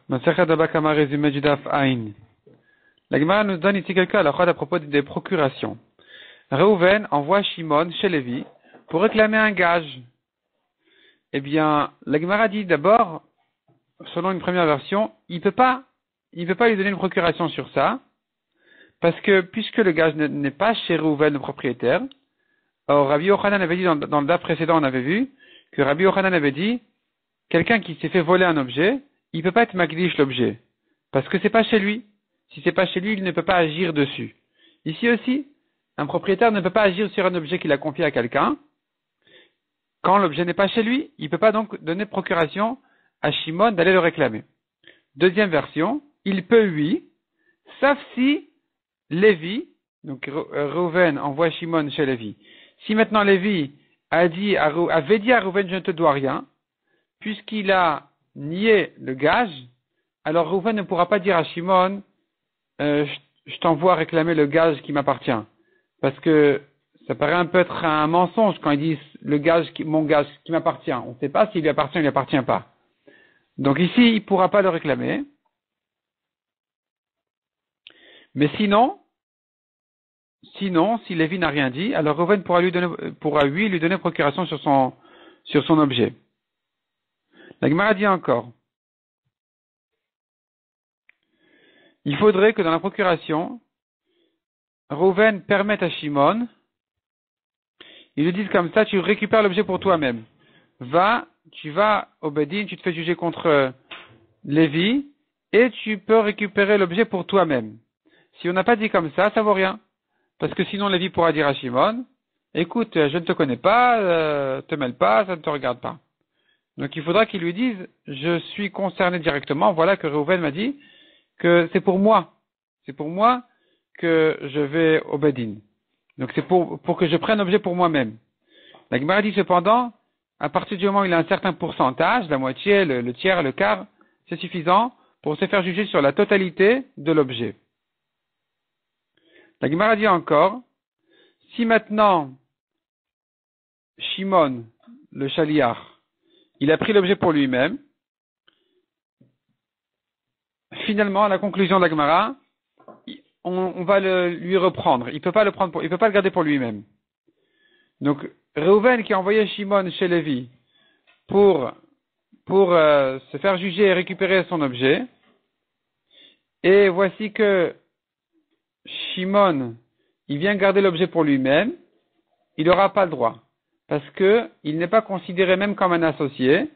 Masechet Baba Kama résumé du Daf Ain. La Gemara nous donne ici quelques halachot à propos des procurations. Reuven envoie Shimon chez Lévi pour réclamer un gage. Eh bien, la Gemara dit d'abord, selon une première version, il peut pas lui donner une procuration sur ça, parce que puisque le gage n'est pas chez Reuven le propriétaire, or Rabbi Yochanan avait dit dans le Daf précédent, on avait vu que Rabbi Yochanan avait dit, quelqu'un qui s'est fait voler un objet, il peut pas être magdish l'objet, parce que c'est pas chez lui. Si c'est pas chez lui, il ne peut pas agir dessus. Ici aussi, un propriétaire ne peut pas agir sur un objet qu'il a confié à quelqu'un. Quand l'objet n'est pas chez lui, il ne peut pas donc donner procuration à Shimon d'aller le réclamer. Deuxième version, il peut oui, sauf si Lévi, donc Reuven envoie Shimon chez Lévi. Si maintenant Lévi avait dit à Reuven, je ne te dois rien, puisqu'il a nié le gage, alors Reuven ne pourra pas dire à Shimon, je t'envoie réclamer le gage qui m'appartient. Parce que ça paraît un peu être un mensonge quand ils disent mon gage qui m'appartient. On ne sait pas s'il lui appartient ou il lui appartient pas. Donc ici, il ne pourra pas le réclamer. Mais sinon, si Lévi n'a rien dit, alors Reuven pourra lui donner procuration sur son objet. La Gemara dit encore, il faudrait que dans la procuration, Reuven permette à Shimon, ils lui disent comme ça, tu récupères l'objet pour toi-même. Tu vas au Bedin, tu te fais juger contre Lévi, et tu peux récupérer l'objet pour toi-même. Si on n'a pas dit comme ça vaut rien. Parce que sinon Lévi pourra dire à Shimon, écoute, je ne te connais pas, te mêle pas, ça ne te regarde pas. Donc il faudra qu'il lui dise, je suis concerné directement, voilà que Reuven m'a dit que c'est pour moi. C'est pour moi que je vais au Bedin. Donc c'est pour que je prenne l'objet pour moi-même. La Gemara dit cependant, à partir du moment où il a un certain pourcentage, la moitié, le tiers, le quart, c'est suffisant pour se faire juger sur la totalité de l'objet. La Gemara dit encore, si maintenant Shimon, le chaliar, il a pris l'objet pour lui-même, finalement, à la conclusion de la Gemara, on va lui reprendre. Il peut pas le garder pour lui-même. Donc, Reuven qui a envoyé Shimon chez Lévi pour se faire juger et récupérer son objet, et voici que Shimon, il vient garder l'objet pour lui-même, il n'aura pas le droit. Parce que il n'est pas considéré même comme un associé,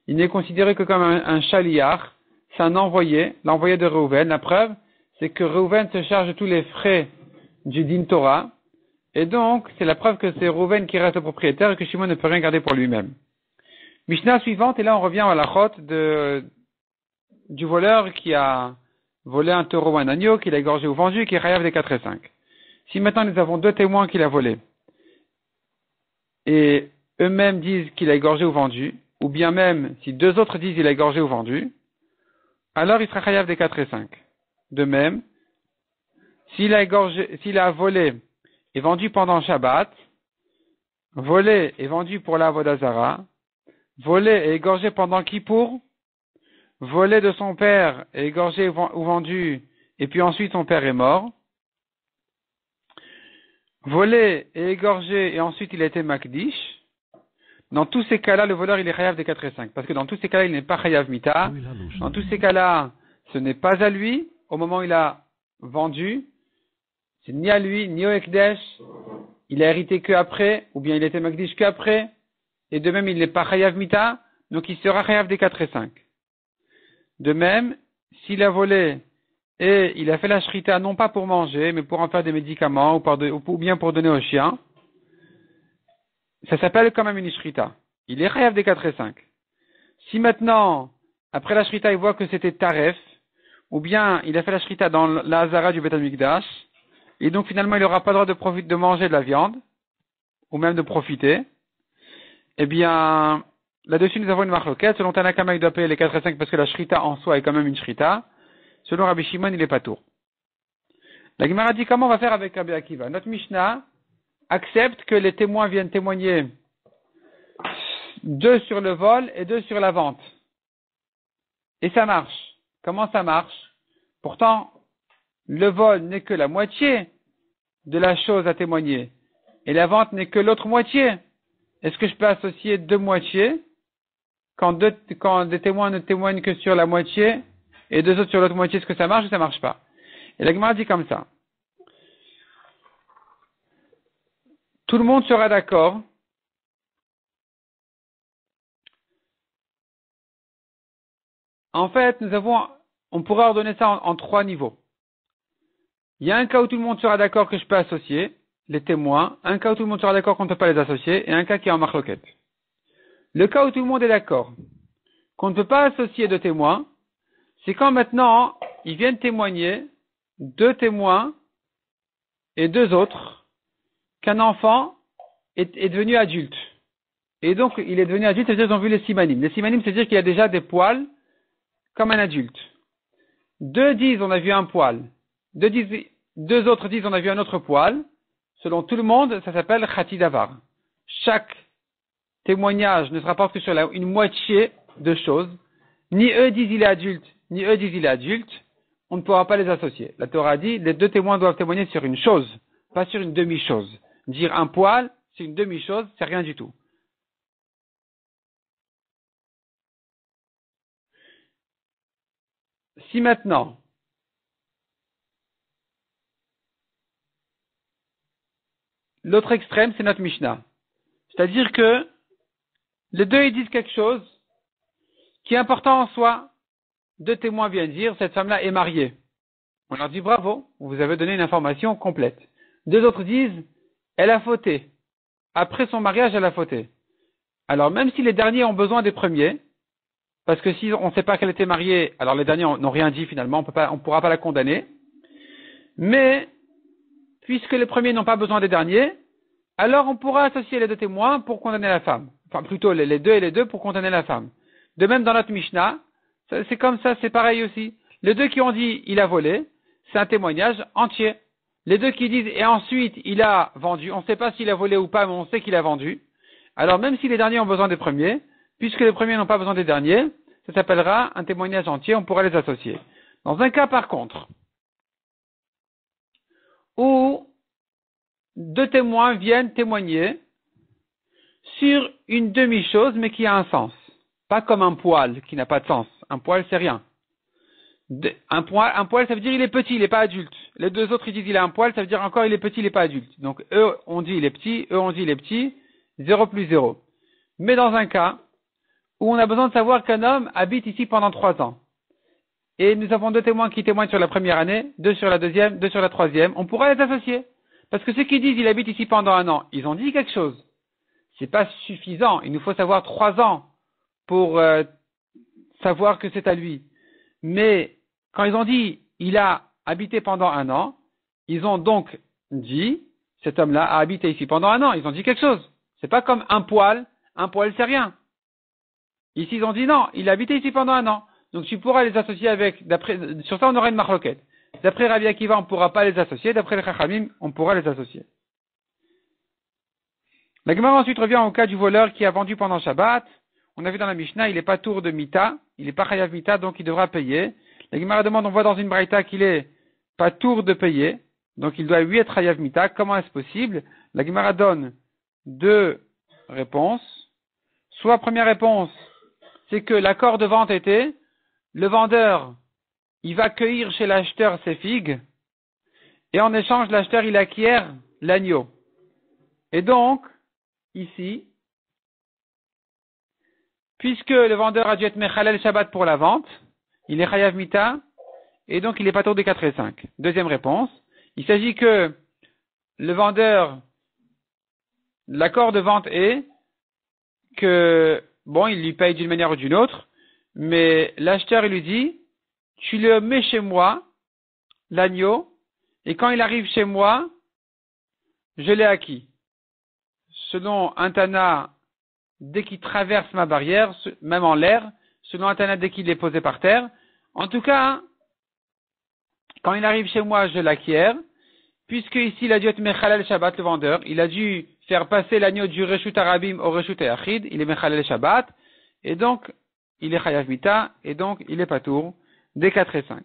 il n'est considéré que comme un chaliar, c'est un envoyé, l'envoyé de Reuven. La preuve, c'est que Reuven se charge de tous les frais du din Torah, et donc c'est la preuve que c'est Reuven qui reste le propriétaire et que Shimon ne peut rien garder pour lui-même. Mishnah suivante, et là on revient à la chôte du voleur qui a volé un taureau ou un agneau, qu'il a égorgé ou vendu, et qui est chayav des 4 et 5. Si maintenant nous avons deux témoins qu'il a volé, et eux-mêmes disent qu'il a égorgé ou vendu, ou bien même si deux autres disent qu'il a égorgé ou vendu, alors il sera chayav des 4 et 5. De même, s'il a volé et vendu pendant Shabbat, volé et vendu pour la Avodah Zara, volé et égorgé pendant Kippour, volé de son père et égorgé ou vendu, et puis ensuite son père est mort, volé et égorgé et ensuite il a été makdish, dans tous ces cas-là, le voleur il est chayav des 4 et 5, parce que dans tous ces cas-là, il n'est pas chayav mita, dans tous ces cas-là, ce n'est pas à lui, au moment où il a vendu, c'est ni à lui, ni au Ekdesh, il a hérité que après, ou bien il était makdish que après, et de même il n'est pas chayav mita, donc il sera chayav des 4 et 5. De même, s'il a volé et il a fait la shrita non pas pour manger, mais pour en faire des médicaments ou bien pour donner aux chiens, ça s'appelle quand même une shrita. Il est chayav des 4 et 5. Si maintenant, après la shrita, il voit que c'était taref, ou bien il a fait la shrita dans la hazara du Beth Amikdash, et donc finalement il n'aura pas le droit de manger de la viande, ou même de profiter, eh bien, là-dessus nous avons une marloquette. Selon Tanakama, il doit payer les 4 et 5 parce que la shrita en soi est quand même une shrita. Selon Rabbi Shimon, il est pas tour. La Gemara dit comment on va faire avec Rabbi Akiva. Notre Mishnah accepte que les témoins viennent témoigner 2 sur le vol et 2 sur la vente. Et ça marche. Comment ça marche? Pourtant, le vol n'est que la moitié de la chose à témoigner. Et la vente n'est que l'autre moitié. Est-ce que je peux associer deux moitiés quand des témoins ne témoignent que sur la moitié et deux autres sur l'autre moitié? Est-ce que ça marche ou ça marche pas? Et la Gemara dit comme ça. Tout le monde sera d'accord. En fait, on pourra ordonner ça en trois niveaux. Il y a un cas où tout le monde sera d'accord que je peux associer les témoins, un cas où tout le monde sera d'accord qu'on ne peut pas les associer, et un cas qui est en marloquette. Le cas où tout le monde est d'accord qu'on ne peut pas associer de témoins, c'est quand maintenant ils viennent témoigner, deux témoins et deux autres, qu'un enfant est devenu adulte. Et donc, il est devenu adulte, c'est-à-dire qu'ils ont vu les simanim. Les simanim, c'est-à-dire qu'il a déjà des poils comme un adulte. Deux disent on a vu un poil. Deux autres disent on a vu un autre poil. Selon tout le monde, ça s'appelle Khati Davar. Chaque témoignage ne se rapporte que sur une moitié de choses. Ni eux disent il est adulte, ni eux disent il est adulte. On ne pourra pas les associer. La Torah dit les deux témoins doivent témoigner sur une chose, pas sur une demi-chose. Dire un poil, c'est une demi-chose, c'est rien du tout. Si maintenant, l'autre extrême, c'est notre Mishnah. C'est-à-dire que les deux, ils disent quelque chose qui est important en soi. Deux témoins viennent dire, cette femme-là est mariée. On leur dit bravo, vous avez donné une information complète. Deux autres disent, elle a fauté. Après son mariage, elle a fauté. Alors même si les derniers ont besoin des premiers, parce que si on ne sait pas qu'elle était mariée, alors les derniers n'ont rien dit finalement, on ne pourra pas la condamner. Mais, puisque les premiers n'ont pas besoin des derniers, alors on pourra associer les deux témoins pour condamner la femme. Enfin, plutôt les deux et les deux pour condamner la femme. De même dans notre Mishnah, c'est comme ça, c'est pareil aussi. Les deux qui ont dit il a volé, c'est un témoignage entier. Les deux qui disent et ensuite il a vendu, on ne sait pas s'il a volé ou pas, mais on sait qu'il a vendu. Alors même si les derniers ont besoin des premiers, puisque les premiers n'ont pas besoin des derniers, ça s'appellera un témoignage entier, on pourra les associer. Dans un cas par contre, où deux témoins viennent témoigner sur une demi-chose, mais qui a un sens. Pas comme un poil qui n'a pas de sens. Un poil, c'est rien. Un poil, ça veut dire il est petit, il n'est pas adulte. Les deux autres, ils disent il a un poil, ça veut dire encore il est petit, il n'est pas adulte. Donc eux, on dit il est petit, eux, on dit il est petit, 0 plus 0. Mais dans un cas où on a besoin de savoir qu'un homme habite ici pendant 3 ans, et nous avons deux témoins qui témoignent sur la première année, deux sur la deuxième, deux sur la troisième, on pourra les associer. Parce que ceux qui disent il habite ici pendant 1 an, ils ont dit quelque chose. C'est pas suffisant. Il nous faut savoir 3 ans pour savoir que c'est à lui. Mais quand ils ont dit il a habité pendant 1 an, ils ont donc dit cet homme-là a habité ici pendant 1 an. Ils ont dit quelque chose. C'est pas comme un poil c'est rien. Ici ils ont dit non, il a habité ici pendant 1 an. Donc tu pourras les associer sur ça on aura une marloquette. D'après Rabbi Akiva on ne pourra pas les associer, d'après les Chachamim on pourra les associer. La Gemara ensuite revient au cas du voleur qui a vendu pendant Shabbat. On a vu dans la Mishnah, il n'est pas tour de Mita, il n'est pas Chayav Mita, donc il devra payer. La Gemara demande, on voit dans une Braïta qu'il est pas tour de payer, donc il doit lui être Chayav Mita. Comment est-ce possible? La Gemara donne 2 réponses. Soit première réponse, c'est que l'accord de vente était, le vendeur, il va cueillir chez l'acheteur ses figues, et en échange, l'acheteur, il acquiert l'agneau. Et donc, ici, puisque le vendeur a dû être Mechalel Shabbat pour la vente, il est Chayav Mita, et donc il est pas tour des 4 et 5. Deuxième réponse, il s'agit que le vendeur, l'accord de vente est que, bon, il lui paye d'une manière ou d'une autre, mais l'acheteur, il lui dit, tu le mets chez moi, l'agneau, et quand il arrive chez moi, je l'ai acquis. Selon un Tana, dès qu'il traverse ma barrière, même en l'air, selon un Tana, dès qu'il est posé par terre. En tout cas, quand il arrive chez moi, je l'acquiers, puisque ici, il a dû être Mechalel Shabbat, le vendeur. Il a dû faire passer l'agneau du Reshut Arabim au Reshut Yachid. Il est Mechalel Shabbat, et donc, il est Chayav Mita, et donc, il est Patour des 4 et 5.